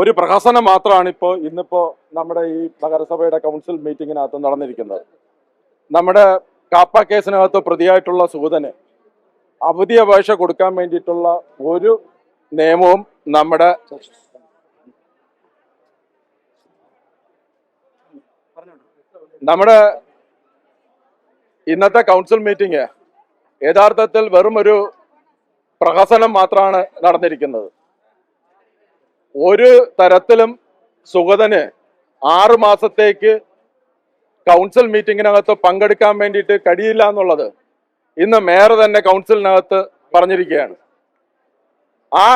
ഒരു പ്രഹസനം മാത്രമാണ് ഇന്നിപ്പോ നമ്മുടെ ഈ നഗരസഭയുടെ കൗൺസിൽ മീറ്റിങ്ങിനകത്ത് നടന്നിരിക്കുന്നത്. നമ്മുടെ കാപ്പ കേസിനകത്ത് പ്രതിയായിട്ടുള്ള സൂതന് അവധി അപേക്ഷ കൊടുക്കാൻ വേണ്ടിയിട്ടുള്ള ഒരു നിയമവും നമ്മുടെ ഇന്നത്തെ കൗൺസിൽ മീറ്റിംഗ് യഥാർത്ഥത്തിൽ വെറും ഒരു പ്രഹസനം മാത്രമാണ് നടന്നിരിക്കുന്നത്. ഒരു തരത്തിലും സുഗതന് 6 മാസത്തേക്ക് കൗൺസിൽ മീറ്റിങ്ങിനകത്ത് പങ്കെടുക്കാൻ വേണ്ടിയിട്ട് കഴിയില്ല എന്നുള്ളത് ഇന്ന് മേയർ തന്നെ കൗൺസിലിനകത്ത് പറഞ്ഞിരിക്കുകയാണ്. ആ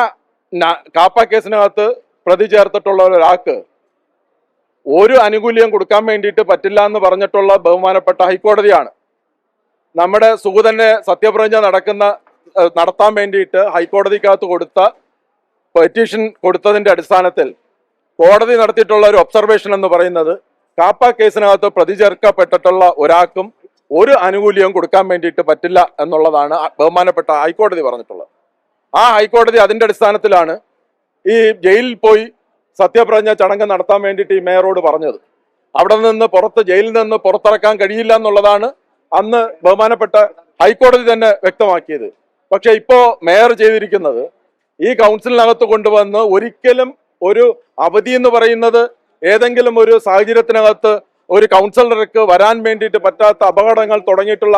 കാപ്പ കേസിനകത്ത് പ്രതി ചേർത്തിട്ടുള്ള ഒരാൾക്ക് ഒരു ആനുകൂല്യം കൊടുക്കാൻ വേണ്ടിയിട്ട് പറ്റില്ല എന്ന് പറഞ്ഞിട്ടുള്ള ബഹുമാനപ്പെട്ട ഹൈക്കോടതിയാണ് നമ്മുടെ സുഗതനെ സത്യപ്രതിജ്ഞ നടത്താൻ വേണ്ടിയിട്ട് ഹൈക്കോടതിക്കകത്ത് കൊടുത്ത പെറ്റീഷൻ കൊടുത്തതിന്റെ അടിസ്ഥാനത്തിൽ കോടതി നടത്തിയിട്ടുള്ള ഒരു ഒബ്സർവേഷൻ എന്ന് പറയുന്നത് കാപ്പ കേസിനകത്ത് പ്രതി ചേർക്കപ്പെട്ടിട്ടുള്ള ഒരാൾക്കും ഒരു ആനുകൂല്യവും കൊടുക്കാൻ വേണ്ടിയിട്ട് പറ്റില്ല എന്നുള്ളതാണ് ബഹുമാനപ്പെട്ട ഹൈക്കോടതി പറഞ്ഞിട്ടുള്ളത്. ആ ഹൈക്കോടതി അതിന്റെ അടിസ്ഥാനത്തിലാണ് ഈ ജയിലിൽ പോയി സത്യപ്രതിജ്ഞ ചടങ്ങ് നടത്താൻ വേണ്ടിയിട്ട് ഈ മേയറോട് പറഞ്ഞത്. അവിടെ നിന്ന് ജയിലിൽ നിന്ന് പുറത്തിറക്കാൻ കഴിയില്ല എന്നുള്ളതാണ് അന്ന് ബഹുമാനപ്പെട്ട ഹൈക്കോടതി തന്നെ വ്യക്തമാക്കിയത്. പക്ഷെ ഇപ്പോ മേയർ ചെയ്തിരിക്കുന്നത് ഈ കൗൺസിലിനകത്ത് കൊണ്ടുവന്ന് ഒരിക്കലും ഒരു അവധി എന്ന് പറയുന്നത് ഏതെങ്കിലും ഒരു സാഹചര്യത്തിനകത്ത് ഒരു കൗൺസിലർക്ക് വരാൻ വേണ്ടിയിട്ട് പറ്റാത്ത അപകടങ്ങൾ തുടങ്ങിയിട്ടുള്ള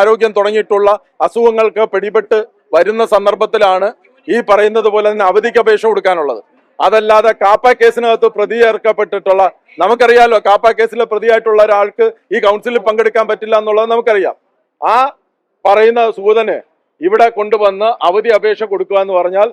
ആരോഗ്യം തുടങ്ങിയിട്ടുള്ള അസുഖങ്ങൾക്ക് പിടിപെട്ട് വരുന്ന സന്ദർഭത്തിലാണ് ഈ പറയുന്നത് പോലെ തന്നെ അവധിക്ക് അപേക്ഷ കൊടുക്കാനുള്ളത്. അതല്ലാതെ കാപ്പ കേസിനകത്ത് പ്രതി ചേർക്കപ്പെട്ടിട്ടുള്ള നമുക്കറിയാലോ, കാപ്പ കേസിലെ പ്രതിയായിട്ടുള്ള ഒരാൾക്ക് ഈ കൗൺസിലിൽ പങ്കെടുക്കാൻ പറ്റില്ല എന്നുള്ളത് നമുക്കറിയാം. ആ പറയുന്ന സൂതന് ഇവിടെ കൊണ്ടുവന്ന് അവധി അപേക്ഷ കൊടുക്കുക എന്ന് പറഞ്ഞാൽ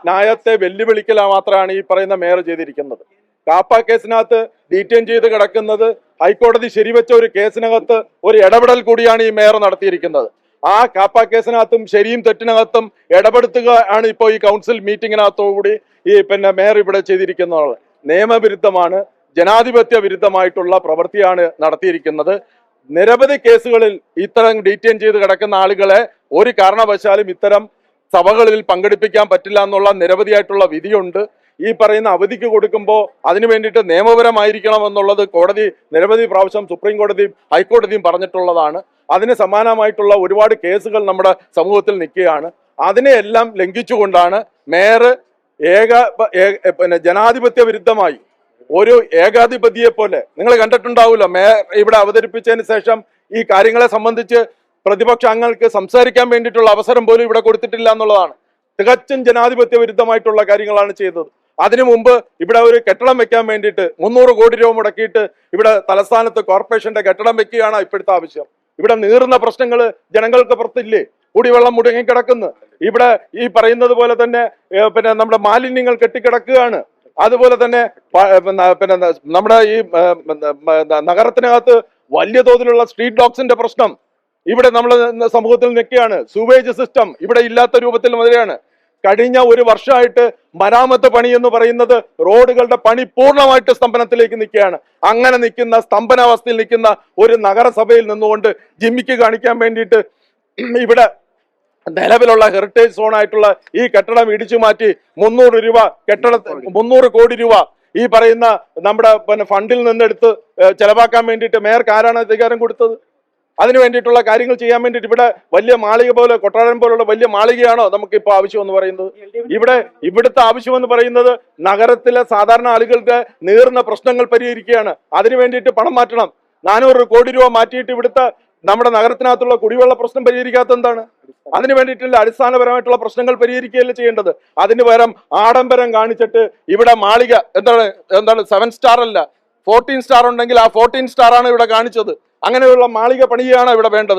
ന്യായത്തെ വെല്ലുവിളിക്കൽ മാത്രമാണ് ഈ പറയുന്ന മേയർ ചെയ്തിരിക്കുന്നത്. കാപ്പ കേസിനകത്ത് ഡീറ്റെയിൻ ചെയ്ത് കിടക്കുന്നത് ഹൈക്കോടതി ശരിവെച്ച ഒരു കേസിനകത്ത് ഒരു ഇടപെടൽ കൂടിയാണ് ഈ മേയർ നടത്തിയിരിക്കുന്നത്. ആ കാപ്പ കേസിനകത്തും ശരിയും തെറ്റിനകത്തും ഇടപെടുത്തുക ആണ് ഇപ്പോൾ ഈ കൗൺസിൽ മീറ്റിങ്ങിനകത്തോടുകൂടി ഈ മേയർ ഇവിടെ ചെയ്തിരിക്കുന്നത്. നിയമവിരുദ്ധമാണ്, ജനാധിപത്യ വിരുദ്ധമായിട്ടുള്ള പ്രവൃത്തിയാണ് നടത്തിയിരിക്കുന്നത്. നിരവധി കേസുകളിൽ ഇത്തരം ഡീറ്റെയിൻ ചെയ്ത് കിടക്കുന്ന ആളുകളെ ഒരു കാരണവശാലും ഇത്തരം സഭകളിൽ പങ്കെടുപ്പിക്കാൻ പറ്റില്ല എന്നുള്ള നിരവധിയായിട്ടുള്ള വിധിയുണ്ട്. ഈ പറയുന്ന അവധിക്ക് കൊടുക്കുമ്പോൾ അതിനു വേണ്ടിയിട്ട് നിയമപരമായിരിക്കണം എന്നുള്ളത് കോടതി നിരവധി പ്രാവശ്യം സുപ്രീം കോടതിയും ഹൈക്കോടതിയും പറഞ്ഞിട്ടുള്ളതാണ്. അതിന് സമാനമായിട്ടുള്ള ഒരുപാട് കേസുകൾ നമ്മുടെ സമൂഹത്തിൽ നിൽക്കുകയാണ്. അതിനെയെല്ലാം ലംഘിച്ചുകൊണ്ടാണ് മേയർ ജനാധിപത്യ വിരുദ്ധമായി ഒരു ഏകാധിപതിയെ പോലെ നിങ്ങൾ കണ്ടിട്ടുണ്ടാവുമല്ലോ, മേയർ ഇവിടെ അവതരിപ്പിച്ചതിന് ശേഷം ഈ കാര്യങ്ങളെ സംബന്ധിച്ച് പ്രതിപക്ഷ അംഗങ്ങൾക്ക് സംസാരിക്കാൻ വേണ്ടിയിട്ടുള്ള അവസരം പോലും ഇവിടെ കൊടുത്തിട്ടില്ല എന്നുള്ളതാണ്. തികച്ചും ജനാധിപത്യ വിരുദ്ധമായിട്ടുള്ള കാര്യങ്ങളാണ് ചെയ്തത്. അതിനു മുമ്പ് ഇവിടെ ഒരു കെട്ടിടം വെക്കാൻ വേണ്ടിയിട്ട് 300 കോടി രൂപ മുടക്കിയിട്ട് ഇവിടെ തലസ്ഥാനത്ത് കോർപ്പറേഷന്റെ കെട്ടിടം വെക്കുകയാണ് ഇപ്പോഴത്തെ ആവശ്യം. ഇവിടെ നീറുന്ന പ്രശ്നങ്ങൾ ജനങ്ങൾക്ക് പുറത്തില്ലേ? കുടിവെള്ളം മുടങ്ങിക്കിടക്കുന്നു. ഇവിടെ ഈ പറയുന്നത് പോലെ തന്നെ നമ്മുടെ മാലിന്യങ്ങൾ കെട്ടിക്കിടക്കുകയാണ്. അതുപോലെ തന്നെ നമ്മുടെ ഈ നഗരത്തിനകത്ത് വലിയ തോതിലുള്ള സ്ട്രീറ്റ് ഡോഗ്സിന്റെ പ്രശ്നം ഇവിടെ നമ്മൾ സമൂഹത്തിൽ നിൽക്കുകയാണ്. സൂവേജ് സിസ്റ്റം ഇവിടെ ഇല്ലാത്ത രൂപത്തിൽ വരികയാണ്. കഴിഞ്ഞ ഒരു വർഷമായിട്ട് മരാമത്ത് പണി എന്ന് പറയുന്നത് റോഡുകളുടെ പണി പൂർണ്ണമായിട്ട് സ്തംഭനത്തിലേക്ക് നിൽക്കുകയാണ്. അങ്ങനെ നിൽക്കുന്ന സ്തംഭനാവസ്ഥയിൽ നിൽക്കുന്ന ഒരു നഗരസഭയിൽ നിന്നുകൊണ്ട് ജിമ്മിക്ക് കാണിക്കാൻ വേണ്ടിയിട്ട് ഇവിടെ നിലവിലുള്ള ഹെറിറ്റേജ് സോൺ ആയിട്ടുള്ള ഈ കെട്ടിടം ഇടിച്ചു മാറ്റി 300 കോടി രൂപ ഈ പറയുന്ന നമ്മുടെ ഫണ്ടിൽ നിന്നെടുത്ത് ചെലവാക്കാൻ വേണ്ടിയിട്ട് മേയർക്ക് ആരാണ് അധികാരം കൊടുത്തത്? അതിനു വേണ്ടിയിട്ടുള്ള കാര്യങ്ങൾ ചെയ്യാൻ വേണ്ടിയിട്ട് ഇവിടെ വലിയ മാളിക പോലെ കൊട്ടാരം പോലുള്ള വലിയ മാളികയാണോ നമുക്ക് ഇപ്പോൾ ആവശ്യം എന്ന് പറയുന്നത്? ഇവിടുത്തെ ആവശ്യം എന്ന് പറയുന്നത് നഗരത്തിലെ സാധാരണ ആളുകളുടെ നീറുന്ന പ്രശ്നങ്ങൾ പരിഹരിക്കുകയാണ്. അതിനു വേണ്ടിയിട്ട് പണം മാറ്റണം. 400 കോടി രൂപ മാറ്റിയിട്ട് ഇവിടുത്തെ നമ്മുടെ നഗരത്തിനകത്തുള്ള കുടിവെള്ള പ്രശ്നം പരിഹരിക്കാത്ത എന്താണ്? അതിനു വേണ്ടിയിട്ടുള്ള അടിസ്ഥാനപരമായിട്ടുള്ള പ്രശ്നങ്ങൾ പരിഹരിക്കുകയല്ലേ ചെയ്യേണ്ടത്? അതിന് പകരം ആഡംബരം കാണിച്ചിട്ട് ഇവിടെ മാളിക എന്താണ് 7 സ്റ്റാർ അല്ല 14 സ്റ്റാർ ഉണ്ടെങ്കിൽ ആ 14 സ്റ്റാർ ആണ് ഇവിടെ കാണിച്ചത്. അങ്ങനെയുള്ള മാളിക പണിയാണ് ഇവിടെ വേണ്ടത്.